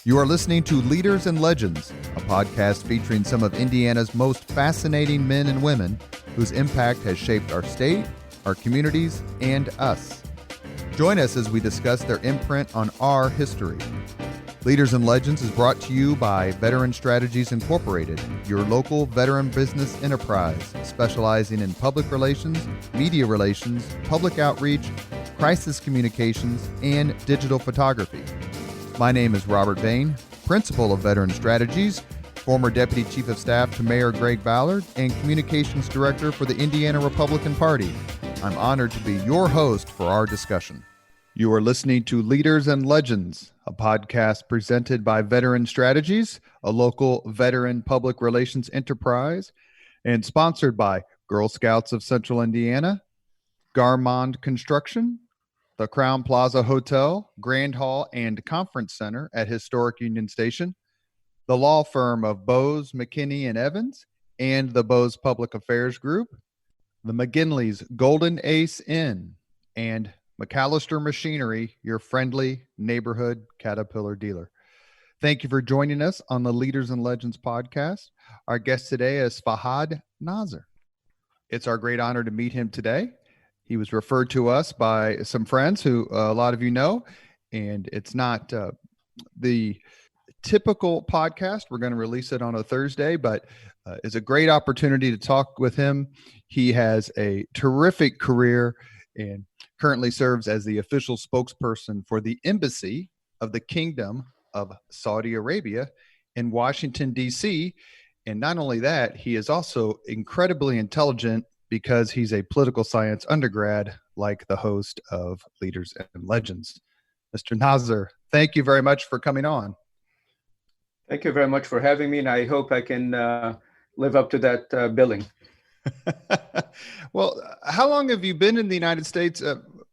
You are listening to Leaders and Legends, a podcast featuring some of Indiana's most fascinating men and women whose impact has shaped our state, our communities, and us. Join us as we discuss their imprint on our history. Leaders and Legends is brought to you by Veteran Strategies Incorporated, your local veteran business enterprise specializing in public relations, media relations, public outreach, crisis communications, and digital photography. My name is Robert Vane, Principal of Veteran Strategies, former Deputy Chief of Staff to Mayor Greg Ballard, and Communications Director for the Indiana Republican Party. I'm honored to be your host for our discussion. You are listening to Leaders and Legends, a podcast presented by Veteran Strategies, a local veteran public relations enterprise, and sponsored by Girl Scouts of Central Indiana, Garmong Construction, the Crowne Plaza Hotel, Grand Hall, and Conference Center at Historic Union Station, the law firm of Bose, McKinney, and Evans, and the Bose Public Affairs Group, the McGinley's Golden Ace Inn, and MacAllister Machinery, your friendly neighborhood Caterpillar dealer. Thank you for joining us on the Leaders and Legends podcast. Our guest today is Fahad Nazer. It's our great honor to meet him today. He was referred to us by some friends who a lot of you know, and it's not the typical podcast. We're going to release it on a Thursday, but it's a great opportunity to talk with him. He has a terrific career and currently serves as the official spokesperson for the Embassy of the Kingdom of Saudi Arabia in Washington, D.C. And not only that, he is also incredibly intelligent because he's a political science undergrad, like the host of Leaders and Legends. Mr. Nazer, thank you very much for coming on. Thank you very much for having me, and I hope I can live up to that billing. Well, how long have you been in the United States?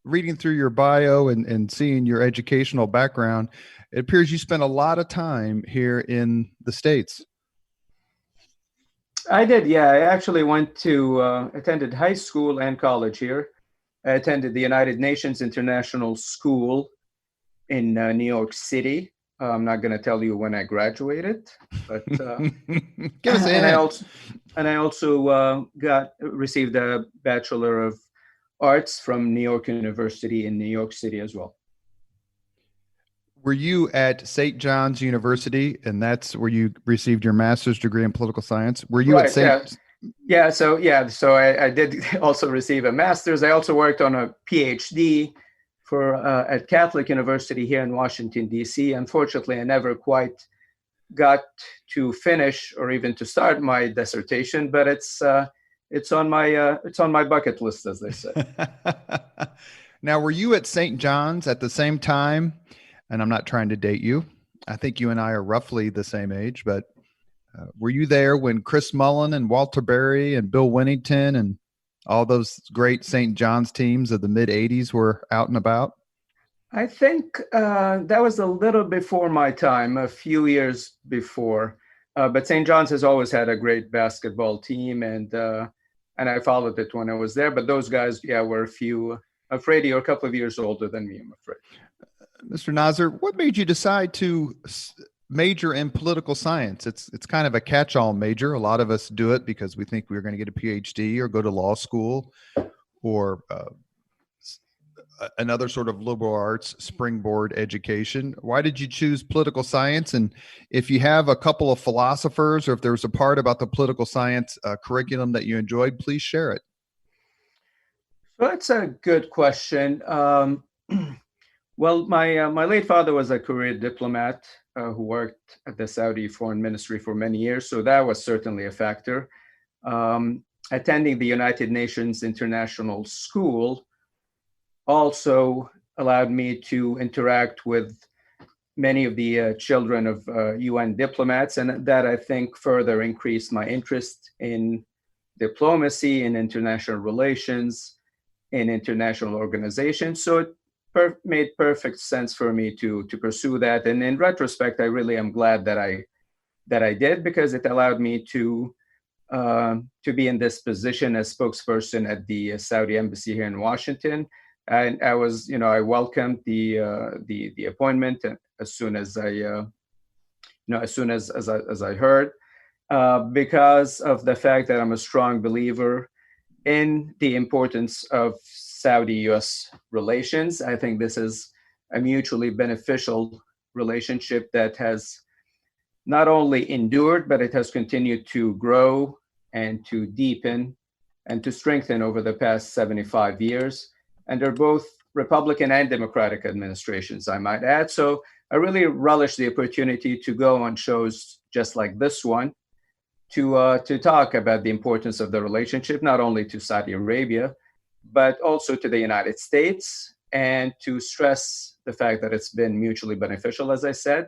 Reading through your bio and seeing your educational background, it appears you spent a lot of time here in the States. I did, yeah. I actually went to, attended high school and college here. I attended the United Nations International School in New York City. I'm not going to tell you when I graduated, but give us a hint. I also received a Bachelor of Arts from New York University in New York City as well. Were you at St. John's University, and that's where you received your master's degree in political science? Were you at St. Yeah. So I did also receive a master's. I also worked on a PhD for at Catholic University here in Washington, D.C. Unfortunately, I never quite got to finish or even to start my dissertation, but it's on my bucket list, as they say. Now, were you at St. John's at the same time? And I'm not trying to date you. I think you and I are roughly the same age, but were you there when Chris Mullen and Walter Berry and Bill Winnington and all those great St. John's teams of the mid-'80s were out and about? I think that was a little before my time, a few years before. But St. John's has always had a great basketball team, and I followed it when I was there. But those guys, were afraid you're a couple of years older than me, I'm afraid. Mr. Nazer, what made you decide to major in political science? It's kind of a catch-all major. A lot of us do it because we think we're going to get a PhD or go to law school or another sort of liberal arts springboard education. Why did you choose political science? And if you have a couple of philosophers or if there was a part about the political science curriculum that you enjoyed, please share it. So that's a good question. Well, my late father was a career diplomat who worked at the Saudi Foreign Ministry for many years, so that was certainly a factor. Attending the United Nations International School also allowed me to interact with many of the children of UN diplomats, and that I think further increased my interest in diplomacy, in international relations, in international organizations. So it made perfect sense for me to pursue that. And in retrospect, I really am glad that I did, because it allowed me to be in this position as spokesperson at the Saudi Embassy here in Washington. And I welcomed the appointment as soon as I as soon as I heard, because of the fact that I'm a strong believer in the importance of Saudi-U.S. relations. I think this is a mutually beneficial relationship that has not only endured, but it has continued to grow and to deepen and to strengthen over the past 75 years. And they're both Republican and Democratic administrations, I might add. So I really relish the opportunity to go on shows just like this one to talk about the importance of the relationship, not only to Saudi Arabia, but also to the United States, and to stress the fact that it's been mutually beneficial, as I said,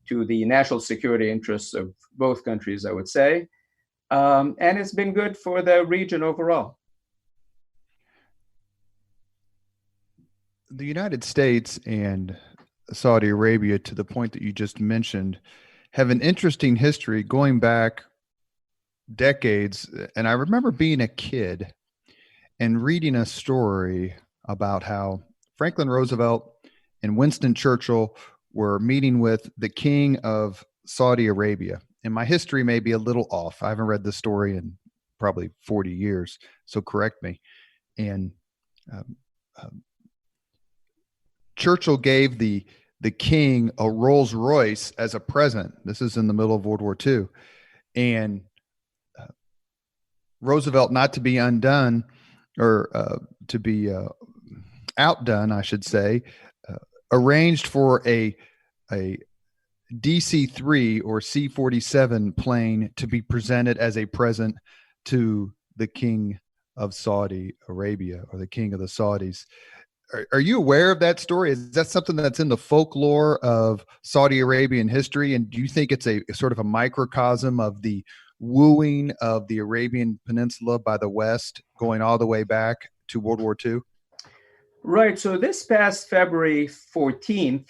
to the national security interests of both countries, I would say. And it's been good for the region overall. The United States and Saudi Arabia, to the point that you just mentioned, have an interesting history going back decades. And I remember being a kid and reading a story about how Franklin Roosevelt and Winston Churchill were meeting with the king of Saudi Arabia. And my history may be a little off. I haven't read the story in probably 40 years, so correct me. And Churchill gave the king a Rolls Royce as a present. This is in the middle of World War II. And Roosevelt, not to be undone or to be outdone, I should say, arranged for a DC-3 or C-47 plane to be presented as a present to the king of Saudi Arabia, or the king of the Saudis. Are you aware of that story? Is that something that's in the folklore of Saudi Arabian history? And do you think it's a sort of a microcosm of the wooing of the Arabian Peninsula by the West, going all the way back to World War II? Right. So this past February 14th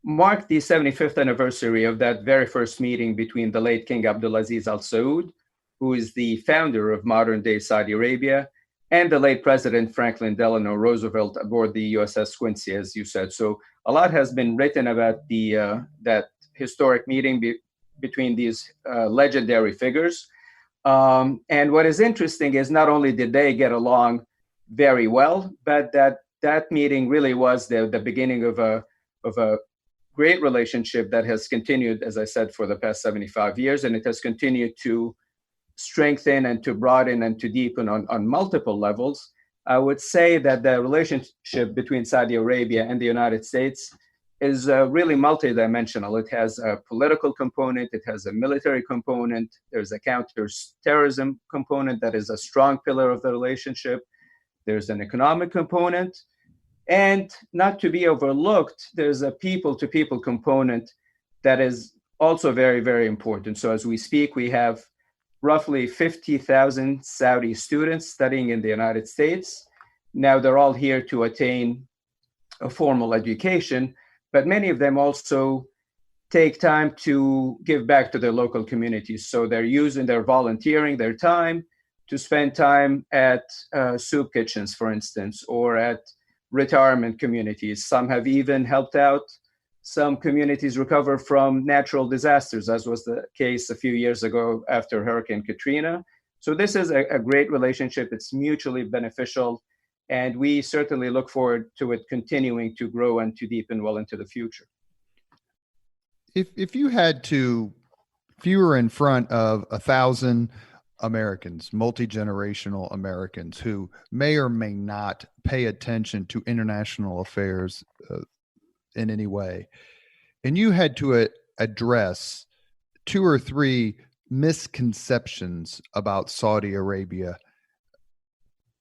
marked the 75th anniversary of that very first meeting between the late King Abdulaziz Al Saud, who is the founder of modern-day Saudi Arabia, and the late President Franklin Delano Roosevelt aboard the USS Quincy, as you said. So a lot has been written about that historic meeting between these legendary figures. And what is interesting is not only did they get along very well, but that meeting really was the beginning of a great relationship that has continued, as I said, for the past 75 years, and it has continued to strengthen and to broaden and to deepen on multiple levels. I would say that the relationship between Saudi Arabia and the United States is really multidimensional. It has a political component, it has a military component, there's a counterterrorism component that is a strong pillar of the relationship, there's an economic component, and not to be overlooked, there's a people-to-people component that is also very, very important. So as we speak, we have roughly 50,000 Saudi students studying in the United States. Now they're all here to attain a formal education, but many of them also take time to give back to their local communities. So they're volunteering their time to spend time at soup kitchens, for instance, or at retirement communities. Some have even helped out some communities recover from natural disasters, as was the case a few years ago after Hurricane Katrina. So this is a great relationship. It's mutually beneficial, and we certainly look forward to it continuing to grow and to deepen well into the future. If you were in front of 1,000 Americans, multi-generational Americans who may or may not pay attention to international affairs in any way, and you had to address 2 or 3 misconceptions about Saudi Arabia,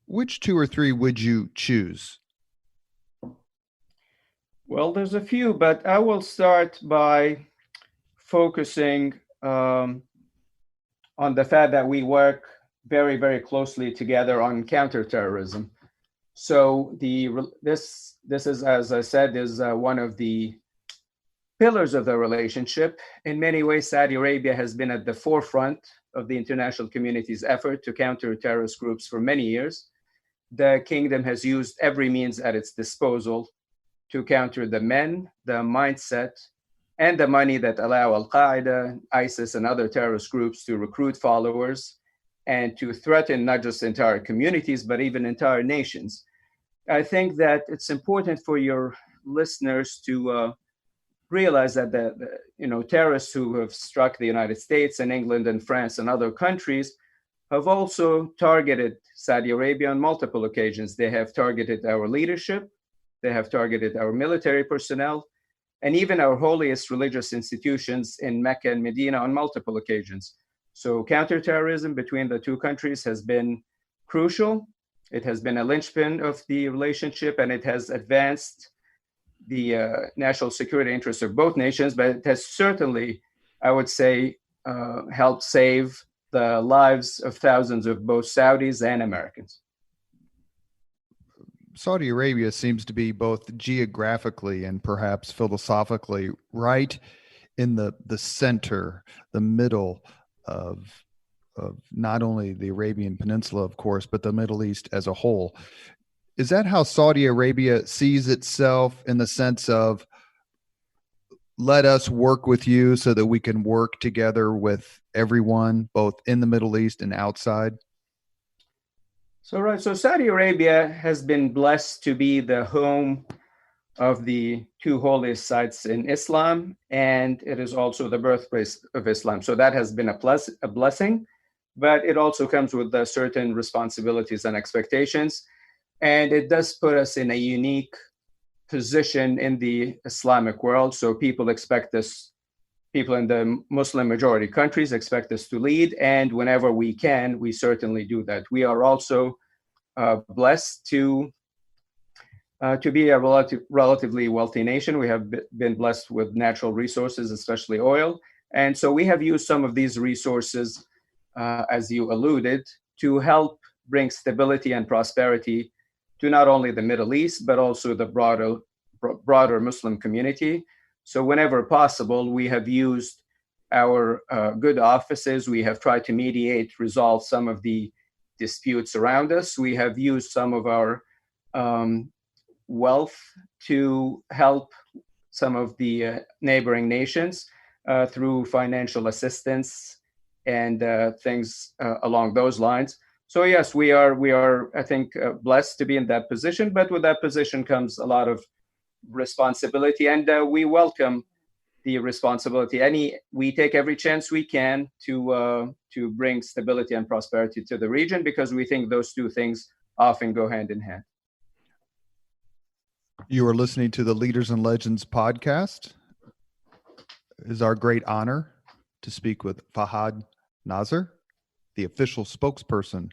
which 2 or 3 would you choose? Well, there's a few, but I will start by focusing on the fact that we work very, very closely together on counterterrorism. So this is, as I said, is one of the pillars of the relationship. In many ways, Saudi Arabia has been at the forefront of the international community's effort to counter terrorist groups for many years. The kingdom has used every means at its disposal to counter the men, the mindset, and the money that allow Al-Qaeda, ISIS, and other terrorist groups to recruit followers and to threaten not just entire communities, but even entire nations. I think that it's important for your listeners to realize that the terrorists who have struck the United States and England and France and other countries have also targeted Saudi Arabia on multiple occasions. They have targeted our leadership, they have targeted our military personnel, and even our holiest religious institutions in Mecca and Medina on multiple occasions. So counterterrorism between the two countries has been crucial. It has been a linchpin of the relationship, and it has advanced the national security interests of both nations, but it has certainly, I would say, helped save the lives of thousands of both Saudis and Americans. Saudi Arabia seems to be both geographically and perhaps philosophically right in the center, the middle of not only the Arabian Peninsula, of course, but the Middle East as a whole. Is that how Saudi Arabia sees itself, in the sense of, let us work with you so that we can work together with everyone, both in the Middle East and outside? So Saudi Arabia has been blessed to be the home of the two holiest sites in Islam, and it is also the birthplace of Islam. So that has been a blessing, but it also comes with certain responsibilities and expectations. And it does put us in a unique position in the Islamic world. So people expect us, people in the Muslim majority countries expect us to lead. And whenever we can, we certainly do that. We are also blessed to be a relatively wealthy nation. We have been blessed with natural resources, especially oil. And so we have used some of these resources, as you alluded, to help bring stability and prosperity to not only the Middle East, but also the broader Muslim community. So whenever possible, we have used our good offices. We have tried to mediate, resolve some of the disputes around us. We have used some of our wealth to help some of the neighboring nations through financial assistance and things along those lines. So yes, we are, I think, blessed to be in that position, but with that position comes a lot of responsibility, and we welcome the responsibility. We take every chance we can to bring stability and prosperity to the region, because we think those two things often go hand in hand. You are listening to the Leaders and Legends podcast. It is our great honor to speak with Fahad Nazer, the official spokesperson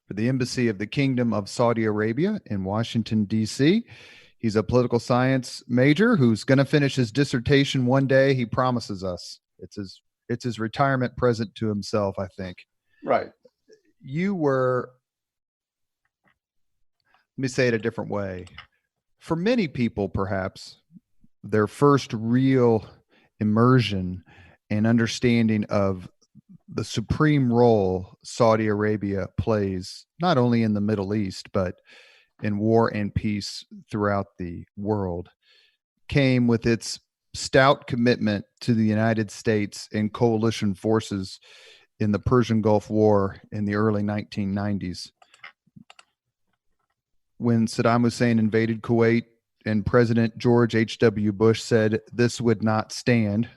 for the Embassy of the Kingdom of Saudi Arabia in Washington, D.C. He's a political science major who's going to finish his dissertation one day. He promises us. It's his retirement present to himself, I think. Right. Let me say it a different way. For many people, perhaps, their first real immersion and understanding of the supreme role Saudi Arabia plays, not only in the Middle East, but in war and peace throughout the world, came with its stout commitment to the United States and coalition forces in the Persian Gulf War in the early 1990s. When Saddam Hussein invaded Kuwait and President George H.W. Bush said, this will not stand,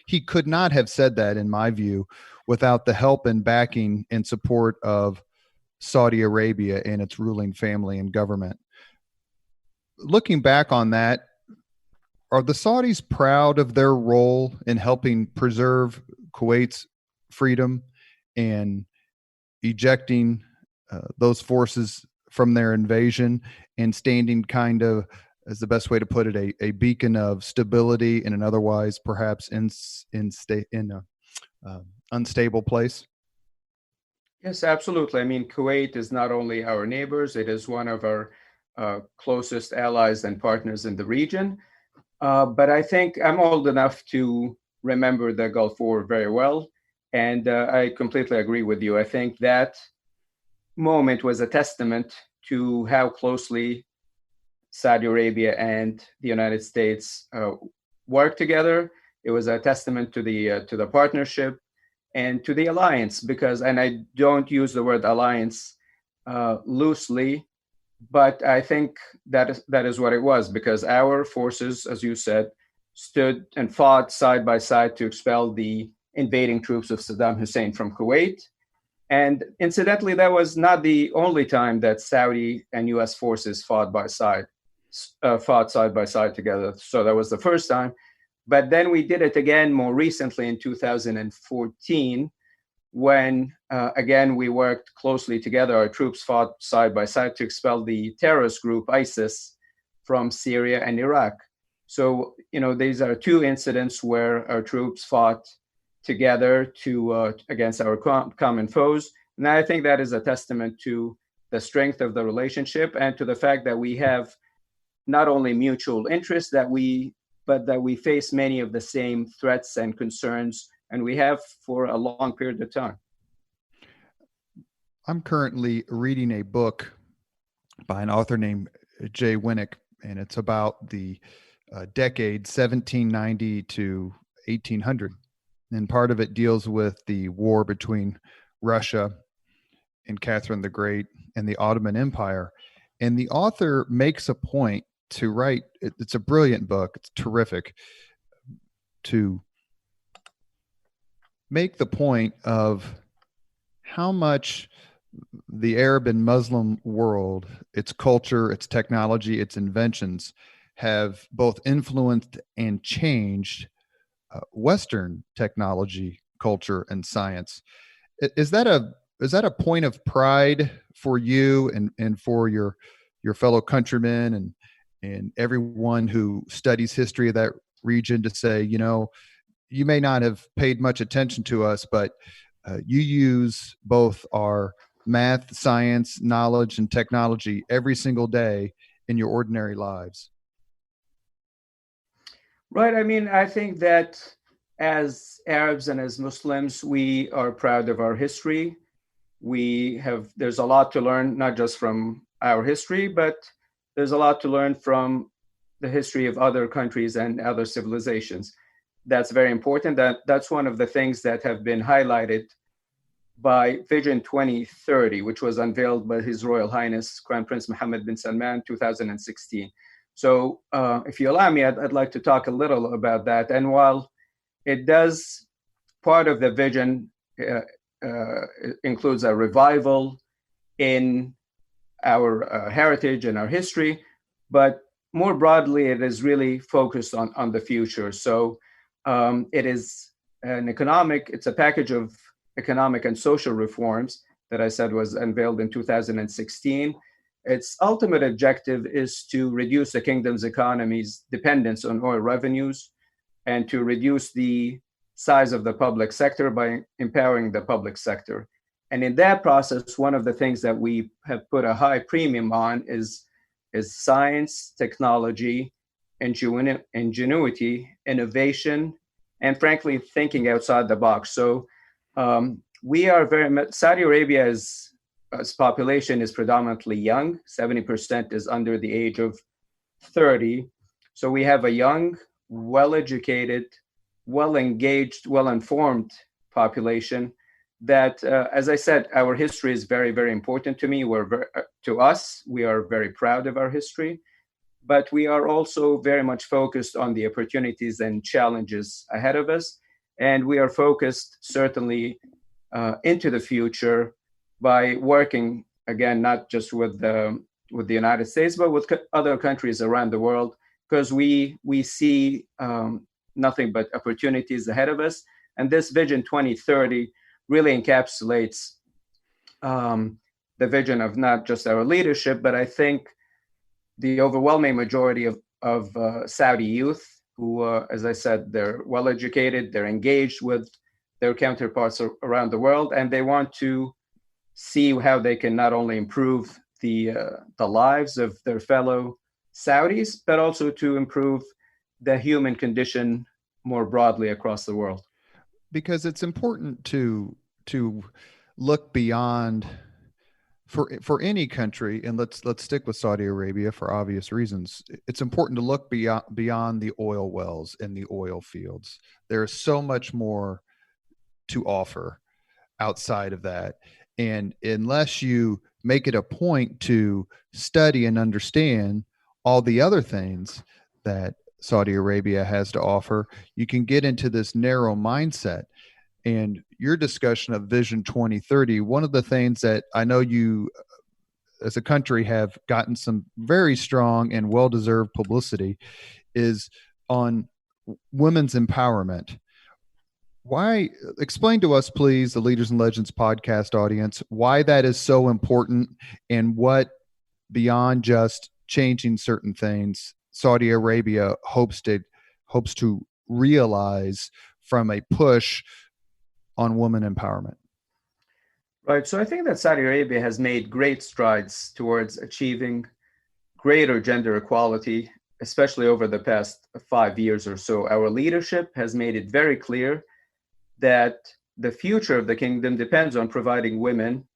he could not have said that, in my view, without the help and backing and support of Saudi Arabia and its ruling family and government. Looking back on that, are the Saudis proud of their role in helping preserve Kuwait's freedom and ejecting those forces from their invasion and standing kind of, as the best way to put it, a beacon of stability in an otherwise perhaps unstable place? Yes, absolutely. I mean, Kuwait is not only our neighbors, it is one of our closest allies and partners in the region. But I think I'm old enough to remember the Gulf War very well. And I completely agree with you. I think that moment was a testament to how closely Saudi Arabia and the United States work together. It was a testament to the partnership and to the alliance, because, and I don't use the word alliance loosely, but I think that is what it was, because our forces, as you said, stood and fought side by side to expel the invading troops of Saddam Hussein from Kuwait. And incidentally, that was not the only time that Saudi and U.S. forces fought side by side together. So that was the first time. But then we did it again more recently in 2014, when again we worked closely together. Our troops fought side by side to expel the terrorist group ISIS from Syria and Iraq. So, these are two incidents where our troops fought together against our common foes. And I think that is a testament to the strength of the relationship and to the fact that we have not only mutual interests but that we face many of the same threats and concerns, and we have for a long period of time. I'm currently reading a book by an author named Jay Winnick, and it's about the decade 1790 to 1800. And part of it deals with the war between Russia and Catherine the Great and the Ottoman Empire. And the author makes a point to write, it's a brilliant book, it's terrific, to make the point of how much the Arab and Muslim world, its culture, its technology, its inventions have both influenced and changed Western technology, culture, and science. Is that a point of pride for you and for your fellow countrymen and everyone who studies history of that region, to say, you may not have paid much attention to us, but you use both our math, science, knowledge, and technology every single day in your ordinary lives? Right. I mean, I think that as Arabs and as Muslims, we are proud of our history. There's a lot to learn, not just from our history, but there's a lot to learn from the history of other countries and other civilizations. That's very important. That's one of the things that have been highlighted by Vision 2030, which was unveiled by His Royal Highness Crown Prince Mohammed bin Salman 2016. So if you allow me, I'd like to talk a little about that. And while it does, part of the vision includes a revival in our heritage and our history, but more broadly, it is really focused on the future. So it is it's a package of economic and social reforms that I said was unveiled in 2016. Its ultimate objective is to reduce the kingdom's economy's dependence on oil revenues and to reduce the size of the public sector by empowering the public sector. And in that process, one of the things that we have put a high premium on is science, technology, ingenuity, innovation, and frankly, thinking outside the box. So we are Saudi Arabia's population is predominantly young. 70% is under the age of 30. So we have a young, well-educated, well-engaged, well-informed population that, as I said, our history is very, very important to me. To us, we are very proud of our history, but we are also very much focused on the opportunities and challenges ahead of us. And we are focused certainly into the future by working, again, not just with the United States, but with other countries around the world, because we see nothing but opportunities ahead of us. And this Vision 2030 really encapsulates the vision of not just our leadership, but I think the overwhelming majority of Saudi youth who, as I said, they're well-educated, they're engaged with their counterparts around the world, and they want to see how they can not only improve the lives of their fellow Saudis, but also to improve the human condition more broadly across the world. Because it's important to look beyond For any country, and let's stick with Saudi Arabia for obvious reasons, it's important to look beyond the oil wells and the oil fields. There is so much more to offer outside of that. And unless you make it a point to study and understand all the other things that Saudi Arabia has to offer, you can get into this narrow mindset. And your discussion of Vision 2030, one of the things that I know you as a country have gotten some very strong and well-deserved publicity is on women's empowerment. Why, explain to us, please, the Leaders and Legends podcast audience, why that is so important and what, beyond just changing certain things, Saudi Arabia hopes to realize from a push on women empowerment. Right. So I think that Saudi Arabia has made great strides towards achieving greater gender equality, especially over the past 5 years or so. Our leadership has made it very clear that the future of the kingdom depends on providing women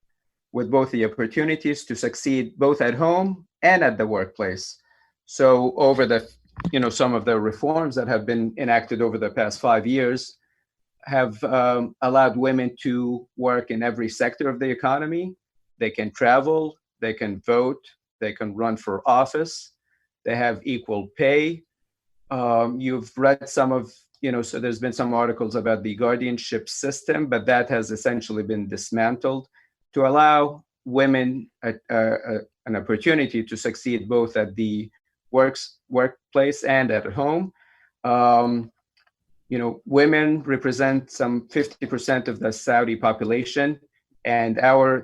with both the opportunities to succeed both at home and at the workplace. So over the, some of the reforms that have been enacted over the past 5 years have allowed women to work in every sector of the economy. They can travel, they can vote, they can run for office, they have equal pay. You've read some of, so there's been some articles about the guardianship system, but that has essentially been dismantled to allow women an opportunity to succeed both at the workplace and at home. Women represent some 50% of the Saudi population, and our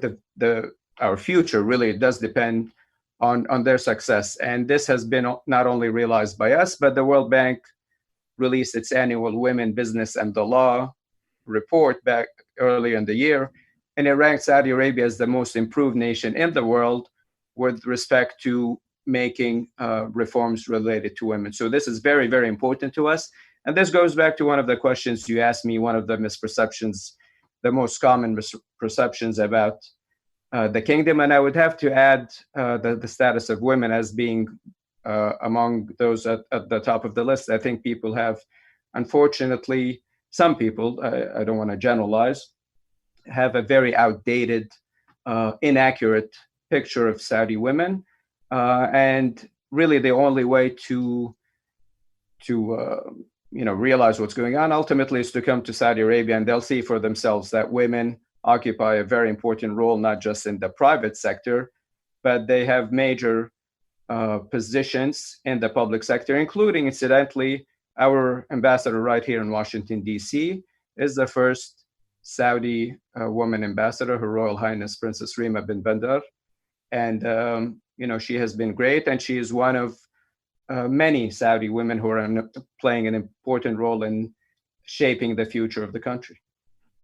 future really does depend on their success. And this has been not only realized by us, but the World Bank released its annual Women, Business, and the Law report back earlier in the year, and it ranked Saudi Arabia as the most improved nation in the world with respect to making reforms related to women. So this is very, very important to us. And this goes back to one of the questions you asked me, one of the misperceptions, the most common misperceptions about the kingdom. And I would have to add the status of women as being among those at the top of the list. I think people have, unfortunately, some people, I don't want to generalize, have a very outdated, inaccurate picture of Saudi women. And really the only way to realize what's going on ultimately is to come to Saudi Arabia, and they'll see for themselves that women occupy a very important role, not just in the private sector, but they have major positions in the public sector, including, incidentally, our ambassador right here in Washington, D.C. is the first Saudi woman ambassador, Her Royal Highness Princess Rima bin Bandar. And, she has been great, and she is one of many Saudi women who are playing an important role in shaping the future of the country.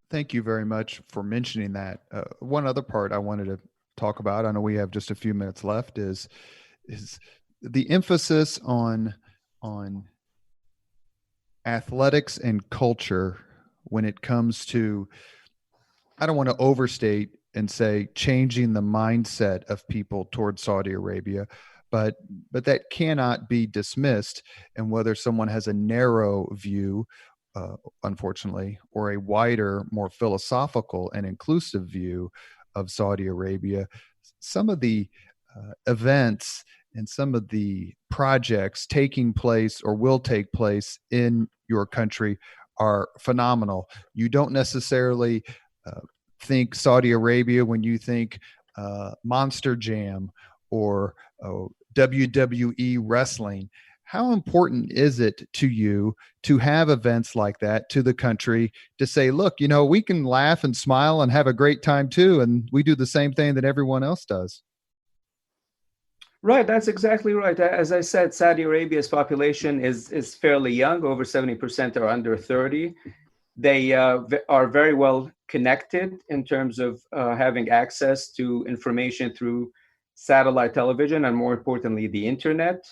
Thank you very much for mentioning that. One other part I wanted to talk about, I know we have just a few minutes left, is the emphasis on athletics and culture when it comes to, I don't want to overstate and say changing the mindset of people towards Saudi Arabia, but that cannot be dismissed. And whether someone has a narrow view, unfortunately, or a wider, more philosophical and inclusive view of Saudi Arabia, some of the events and some of the projects taking place or will take place in your country are phenomenal. You don't necessarily think Saudi Arabia when you think Monster Jam or WWE wrestling. How important is it to you to have events like that to the country to say, look, we can laugh and smile and have a great time too, and we do the same thing that everyone else does? Right, that's exactly right. As I said, Saudi Arabia's population is fairly young. Over 70% are under 30. They are very well connected in terms of having access to information through satellite television and, more importantly, the internet.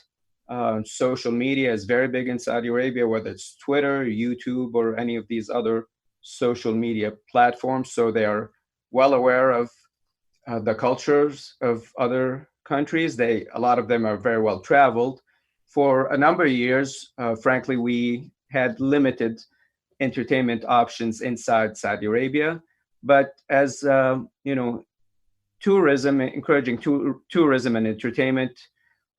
Social media is very big in Saudi Arabia, whether it's Twitter, YouTube, or any of these other social media platforms. So they are well aware of the cultures of other countries. A lot of them are very well traveled. For a number of years, frankly, we had limited entertainment options inside Saudi Arabia. But as tourism, encouraging tourism and entertainment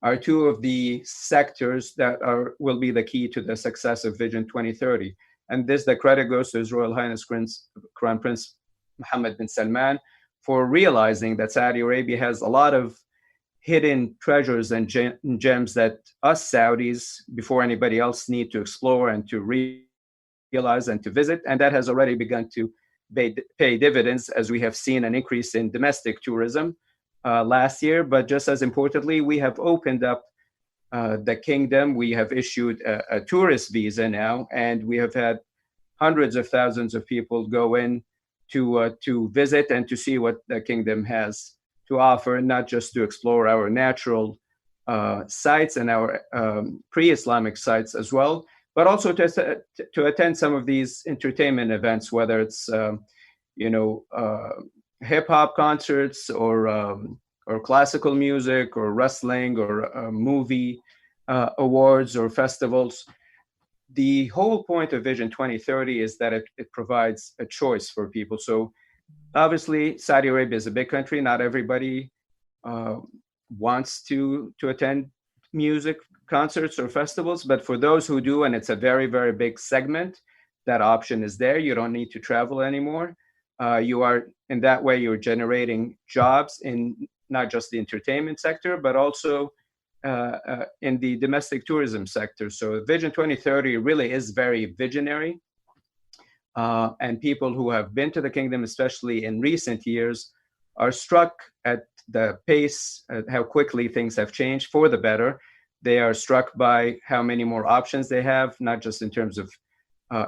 are two of the sectors that will be the key to the success of Vision 2030. And the credit goes to His Royal Highness Crown Prince Mohammed bin Salman for realizing that Saudi Arabia has a lot of hidden treasures and gems that us Saudis, before anybody else, need to explore and to realize and to visit. And that has already begun to pay dividends, as we have seen an increase in domestic tourism last year. But just as importantly, we have opened up the kingdom. We have issued a tourist visa now, and we have had hundreds of thousands of people go in to visit and to see what the kingdom has to offer, not just to explore our natural sites and our pre-Islamic sites as well, but also to attend some of these entertainment events, whether it's hip hop concerts or classical music or wrestling or movie awards or festivals. The whole point of Vision 2030 is that it provides a choice for people. So obviously, Saudi Arabia is a big country. Not everybody wants to attend music concerts or festivals, but for those who do, and it's a very, very big segment, that option is there. You don't need to travel anymore. You are, in that way, you're generating jobs in not just the entertainment sector, but also in the domestic tourism sector. So Vision 2030 really is very visionary. And people who have been to the kingdom, especially in recent years, are struck at the pace, at how quickly things have changed for the better. They are struck by how many more options they have, not just in terms of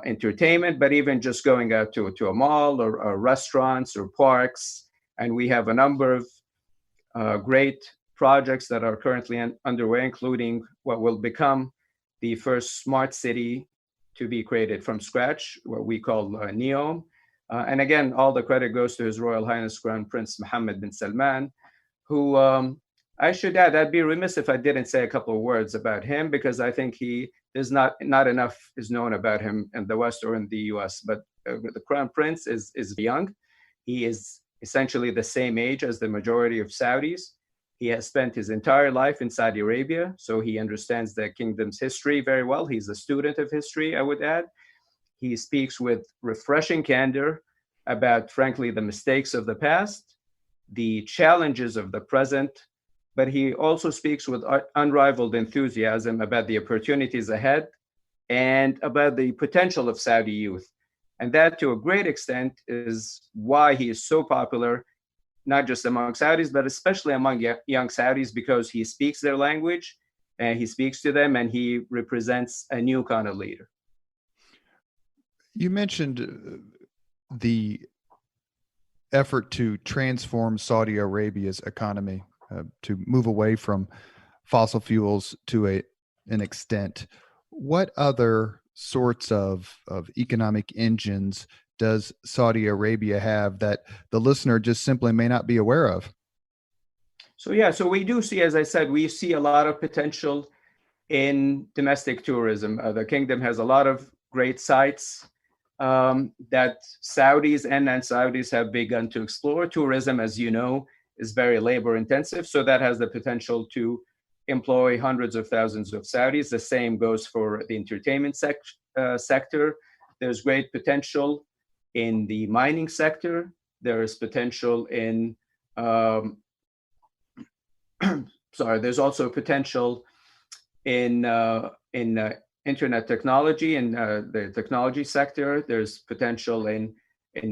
entertainment, but even just going out to a mall or restaurants or parks. And we have a number of great projects that are currently underway, including what will become the first smart city to be created from scratch, what we call NEOM. And again, all the credit goes to His Royal Highness Crown Prince Mohammed bin Salman, who I should add, I'd be remiss if I didn't say a couple of words about him, because I think there's not enough is known about him in the West or in the US. But the Crown Prince is young. He is essentially the same age as the majority of Saudis. He has spent his entire life in Saudi Arabia, so he understands the kingdom's history very well. He's a student of history, I would add. He speaks with refreshing candor about, frankly, the mistakes of the past, the challenges of the present, but he also speaks with unrivaled enthusiasm about the opportunities ahead and about the potential of Saudi youth. And that, to a great extent, is why he is so popular, not just among Saudis, but especially among young Saudis, because he speaks their language and he speaks to them, and he represents a new kind of leader. You mentioned the effort to transform Saudi Arabia's economy, to move away from fossil fuels to an extent. What other sorts of economic engines does Saudi Arabia have that the listener just simply may not be aware of? So we do see, as I said, we see a lot of potential in domestic tourism. The kingdom has a lot of great sites that Saudis and non-Saudis have begun to explore. Tourism, as you know, is very labor intensive, so that has the potential to employ hundreds of thousands of Saudis. The same goes for the entertainment sector. There's great potential in the mining sector. There is potential in, there's also potential in internet technology, in the technology sector. There's potential in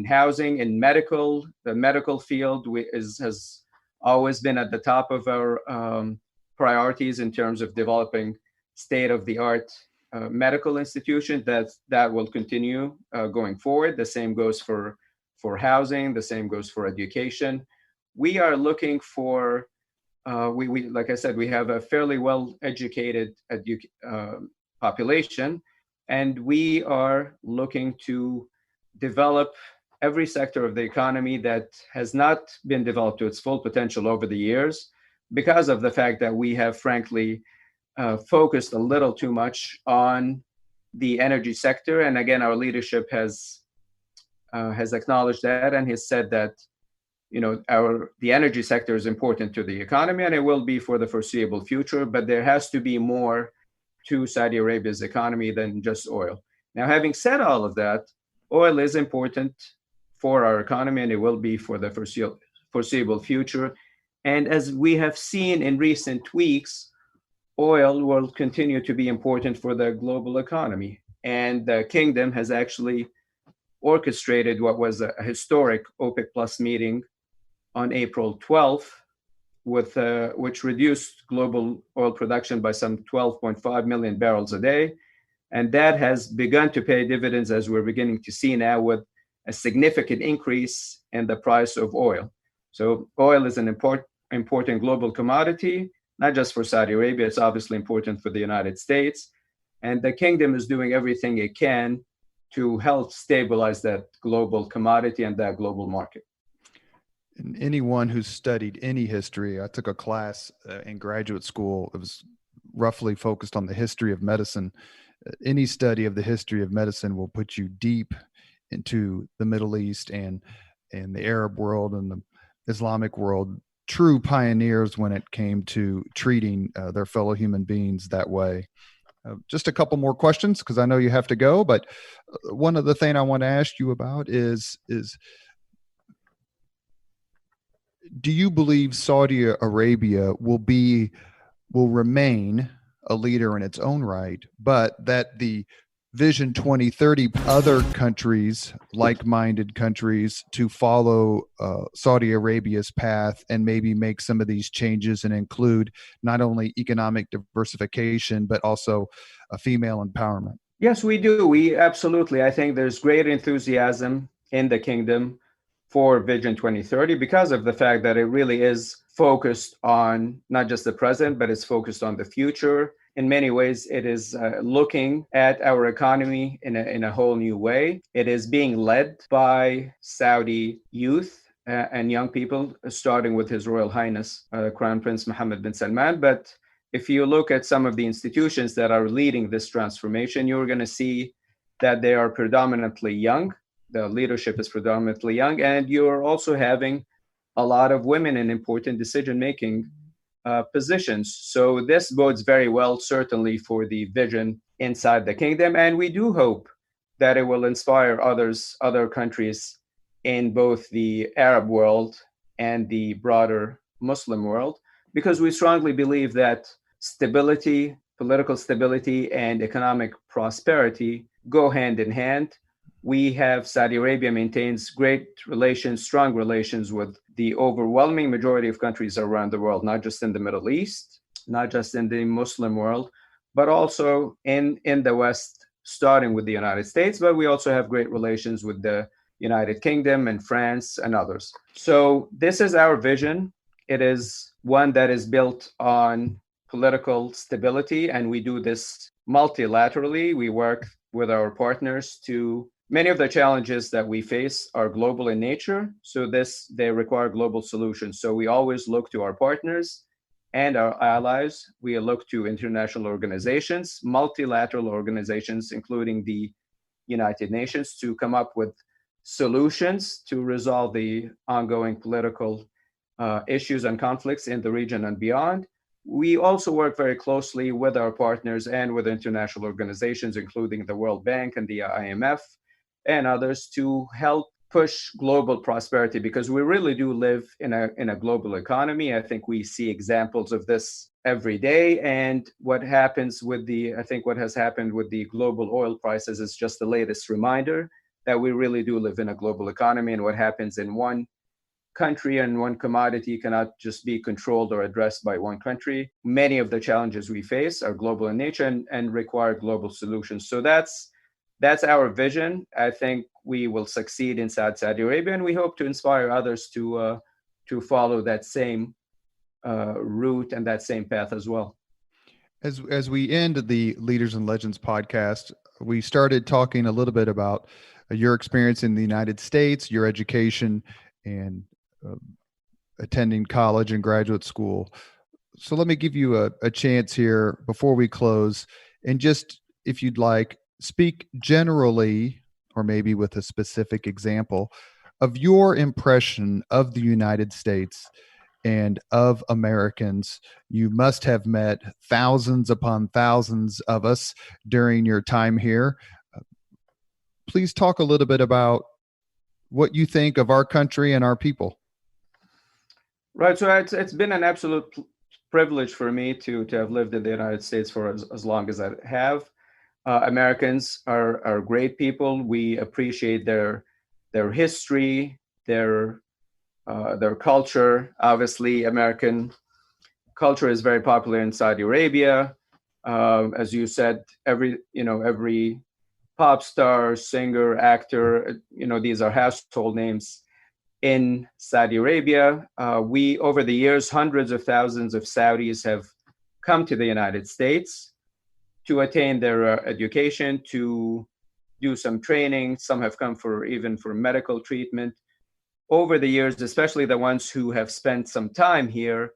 housing, in medical. The medical field has always been at the top of our priorities in terms of developing state-of-the-art medical institution. That will continue going forward. The same goes for housing. The same goes for education. We are looking for, we like I said, we have a fairly well-educated population, and we are looking to develop every sector of the economy that has not been developed to its full potential over the years because of the fact that we have, frankly, focused a little too much on the energy sector. And again, our leadership has acknowledged that and has said that the energy sector is important to the economy, and it will be for the foreseeable future, but there has to be more to Saudi Arabia's economy than just oil. Now, having said all of that, oil is important for our economy, and it will be for the foreseeable future. And as we have seen in recent weeks, oil will continue to be important for the global economy. And the kingdom has actually orchestrated what was a historic OPEC Plus meeting on April 12th, which reduced global oil production by some 12.5 million barrels a day. And that has begun to pay dividends, as we're beginning to see now, with a significant increase in the price of oil. So oil is an important global commodity, not just for Saudi Arabia, it's obviously important for the United States. And the kingdom is doing everything it can to help stabilize that global commodity and that global market. And anyone who's studied any history, I took a class in graduate school that was roughly focused on the history of medicine. Any study of the history of medicine will put you deep into the Middle East and the Arab world and the Islamic world, true pioneers when it came to treating their fellow human beings that way. Just a couple more questions because I know you have to go, but one of the things I want to ask you about is do you believe Saudi Arabia will remain a leader in its own right, but that the Vision 2030 other countries, like-minded countries, to follow Saudi Arabia's path and maybe make some of these changes and include not only economic diversification, but also female empowerment? Yes, we do. We absolutely. I think there's great enthusiasm in the kingdom for Vision 2030 because of the fact that it really is focused on not just the present, but it's focused on the future. In many ways, it is looking at our economy in a whole new way. It is being led by Saudi youth and young people, starting with His Royal Highness, Crown Prince Mohammed bin Salman. But if you look at some of the institutions that are leading this transformation, you're going to see that they are predominantly young. The leadership is predominantly young, and you're also having a lot of women in important decision-making positions. So this bodes very well, certainly, for the vision inside the kingdom. And we do hope that it will inspire other countries in both the Arab world and the broader Muslim world, because we strongly believe that stability, political stability, and economic prosperity go hand in hand. Saudi Arabia maintains great relations, strong relations with the overwhelming majority of countries around the world, not just in the Middle East, not just in the Muslim world, but also in the West, starting with the United States. But we also have great relations with the United Kingdom and France and others. So this is our vision. It is one that is built on political stability, and we do this multilaterally. We work with our partners to many of the challenges that we face are global in nature, so they require global solutions. So we always look to our partners and our allies. We look to international organizations, multilateral organizations, including the United Nations, to come up with solutions to resolve the ongoing political issues and conflicts in the region and beyond. We also work very closely with our partners and with international organizations, including the World Bank and the IMF and others, to help push global prosperity, because we really do live in a global economy. I think we see examples of this every day. And what has happened with the global oil prices is just the latest reminder that we really do live in a global economy, and what happens in one country and one commodity cannot just be controlled or addressed by one country. Many of the challenges we face are global in nature and require global solutions. So that's our vision. I think we will succeed inside Saudi Arabia, and we hope to inspire others to follow that same route and that same path as well. As we end the Leaders and Legends podcast, we started talking a little bit about your experience in the United States, your education, and uh, attending college and graduate school. So let me give you a chance here before we close, and just, if you'd like, speak generally, or maybe with a specific example, of your impression of the United States and of Americans. You must have met thousands upon thousands of us during your time here. Please talk a little bit about what you think of our country and our people. Right. So it's been an absolute privilege for me to have lived in the United States for as long as I have. Americans are great people. We appreciate their history, their culture. Obviously, American culture is very popular in Saudi Arabia. As you said, every pop star, singer, actor, these are household names in Saudi Arabia. We, over the years, hundreds of thousands of Saudis have come to the United States to attain their education, to do some training. Some have come even for medical treatment. Over the years, especially the ones who have spent some time here,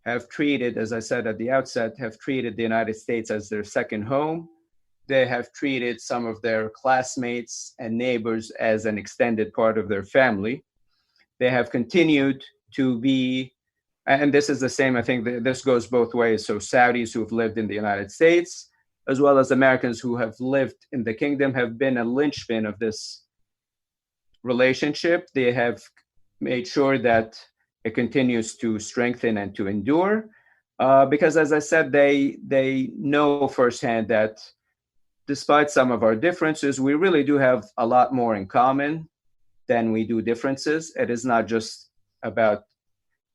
have treated, as I said at the outset, have treated the United States as their second home. They have treated some of their classmates and neighbors as an extended part of their family. They have continued to be, and this is the same, I think this goes both ways. So Saudis who have lived in the United States, as well as Americans who have lived in the kingdom, have been a linchpin of this relationship. They have made sure that it continues to strengthen and to endure, because, as I said, they know firsthand that despite some of our differences, we really do have a lot more in common than we do differences. It is not just about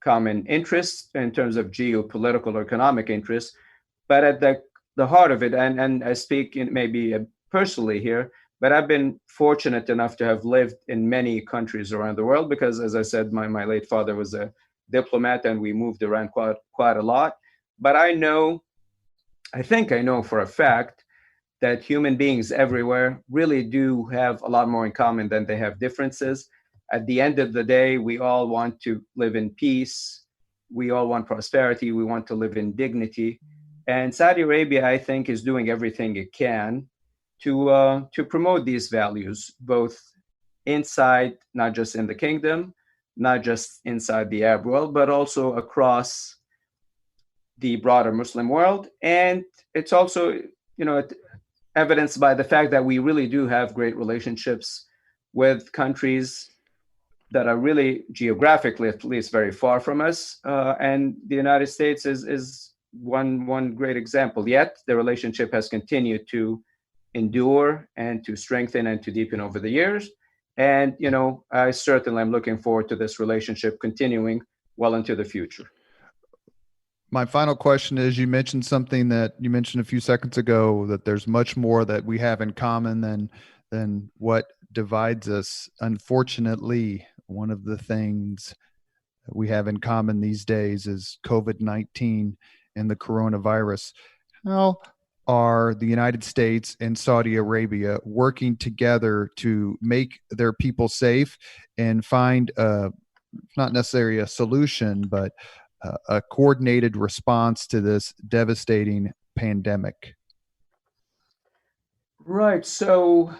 common interests in terms of geopolitical or economic interests, but at the heart of it, and I speak maybe personally here, but I've been fortunate enough to have lived in many countries around the world because, as I said, my late father was a diplomat and we moved around quite a lot. But I think I know for a fact that human beings everywhere really do have a lot more in common than they have differences. At the end of the day, we all want to live in peace. We all want prosperity. We want to live in dignity. And Saudi Arabia, I think, is doing everything it can to promote these values, both inside, not just in the kingdom, not just inside the Arab world, but also across the broader Muslim world. And it's also, evidenced by the fact that we really do have great relationships with countries that are really geographically, at least, very far from us. And the United States is one great example. Yet the relationship has continued to endure and to strengthen and to deepen over the years. And, I certainly am looking forward to this relationship continuing well into the future. My final question is, you mentioned something that you mentioned a few seconds ago, that there's much more that we have in common than what divides us. Unfortunately, one of the things that we have in common these days is COVID-19 and the coronavirus. How are the United States and Saudi Arabia working together to make their people safe and find not necessarily a solution, but a coordinated response to this devastating pandemic? Right. So,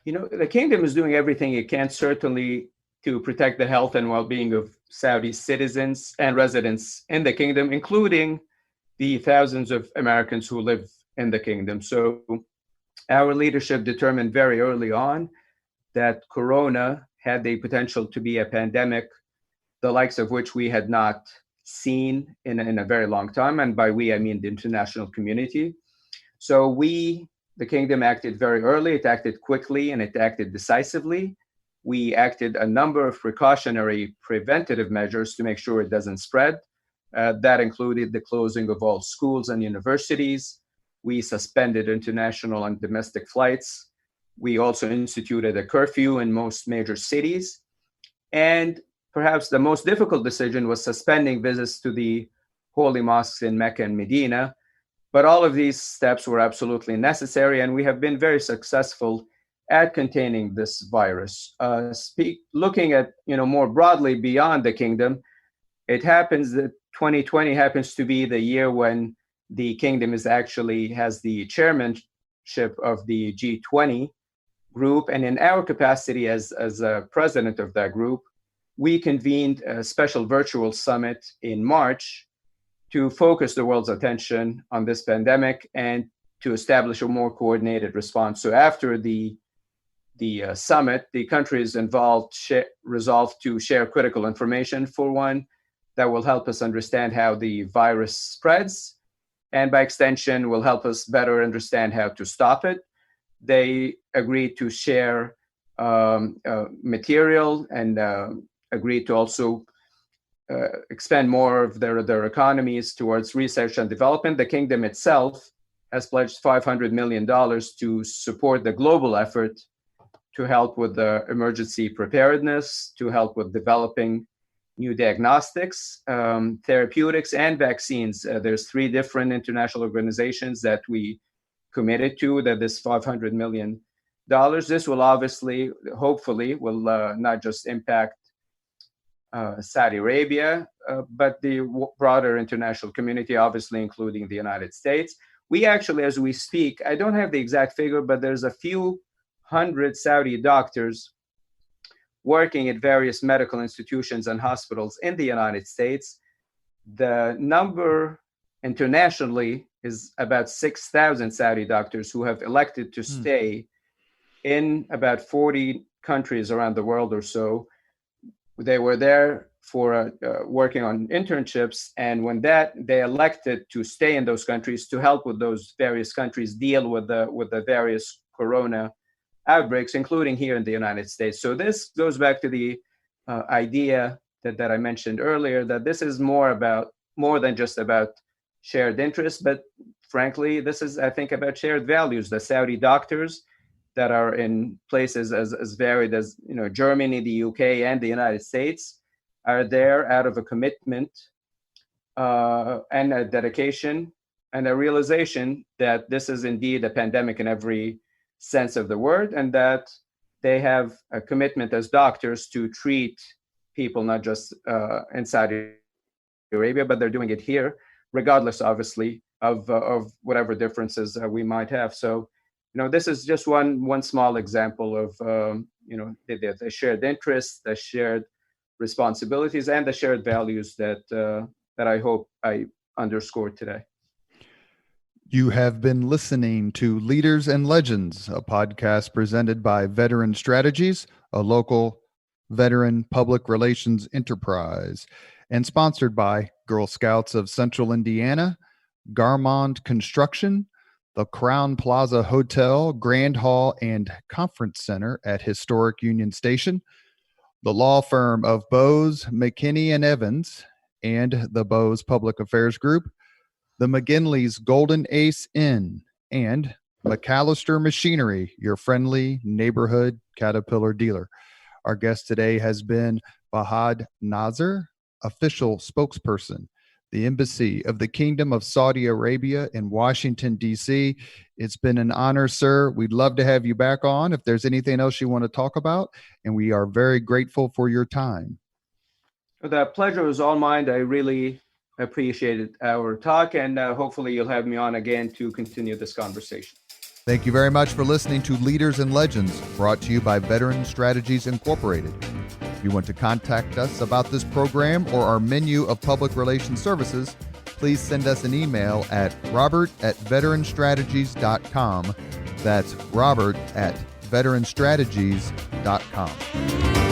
the kingdom is doing everything it can, certainly, to protect the health and well-being of Saudi citizens and residents in the kingdom, including the thousands of Americans who live in the kingdom. So our leadership determined very early on that Corona had the potential to be a pandemic, the likes of which we had not seen in a very long time. And by we, I mean the international community. So the kingdom, acted very early. It acted quickly and it acted decisively. We acted a number of precautionary preventative measures to make sure it doesn't spread. That included the closing of all schools and universities. We suspended international and domestic flights. We also instituted a curfew in most major cities. And perhaps the most difficult decision was suspending visits to the holy mosques in Mecca and Medina. But all of these steps were absolutely necessary, and we have been very successful at containing this virus. Looking at, more broadly beyond the kingdom, it happens that 2020 happens to be the year when the kingdom has the chairmanship of the G20 group. And in our capacity as a president of that group, we convened a special virtual summit in March to focus the world's attention on this pandemic and to establish a more coordinated response. So after the summit, the countries involved resolved to share critical information, for one, that will help us understand how the virus spreads, and by extension will help us better understand how to stop it. They agreed to share material and agreed to also expend more of their economies towards research and development. The kingdom itself has pledged $500 million to support the global effort to help with the emergency preparedness, to help with developing new diagnostics, therapeutics, and vaccines. There's 3 different international organizations that we committed to that this $500 million. This will hopefully will not just impact Saudi Arabia, but the broader international community, obviously including the United States. We actually, as we speak, I don't have the exact figure, but there's a few hundred Saudi doctors working at various medical institutions and hospitals in the United States. The number internationally is about 6,000 Saudi doctors who have elected to stay in about 40 countries around the world or so. They were there for working on internships, and when they elected to stay in those countries to help with those various countries deal with the various corona outbreaks, including here in the United States. So this goes back to the idea that I mentioned earlier, that this is more than just about shared interests, but frankly, this is, I think, about shared values. The Saudi doctors that are in places as varied as Germany, the UK, and the United States are there out of a commitment and a dedication and a realization that this is indeed a pandemic in every sense of the word, and that they have a commitment as doctors to treat people not just in Saudi Arabia, but they're doing it here, regardless, obviously, of whatever differences we might have. So, this is just one small example of the shared interests, the shared responsibilities, and the shared values that I hope I underscored today. You have been listening to Leaders and Legends, a podcast presented by Veteran Strategies, a local veteran public relations enterprise, and sponsored by Girl Scouts of Central Indiana, Garmong Construction, the Crowne Plaza Hotel, Grand Hall, and Conference Center at Historic Union Station, the law firm of Bose, McKinney & Evans, and the Bose Public Affairs Group, the McGinley's Golden Ace Inn, and MacAllister Machinery, your friendly neighborhood Caterpillar dealer. Our guest today has been Fahad Nazer, official spokesperson, the Embassy of the Kingdom of Saudi Arabia in Washington, D.C. It's been an honor, sir. We'd love to have you back on if there's anything else you want to talk about, and we are very grateful for your time. The pleasure was all mine. I really appreciated our talk, and hopefully you'll have me on again to continue this conversation. Thank you very much for listening to Leaders and Legends, brought to you by Veteran Strategies Incorporated. If you want to contact us about this program or our menu of public relations services, please send us an email at robert@veteranstrategies.com. That's robert@veteranstrategies.com.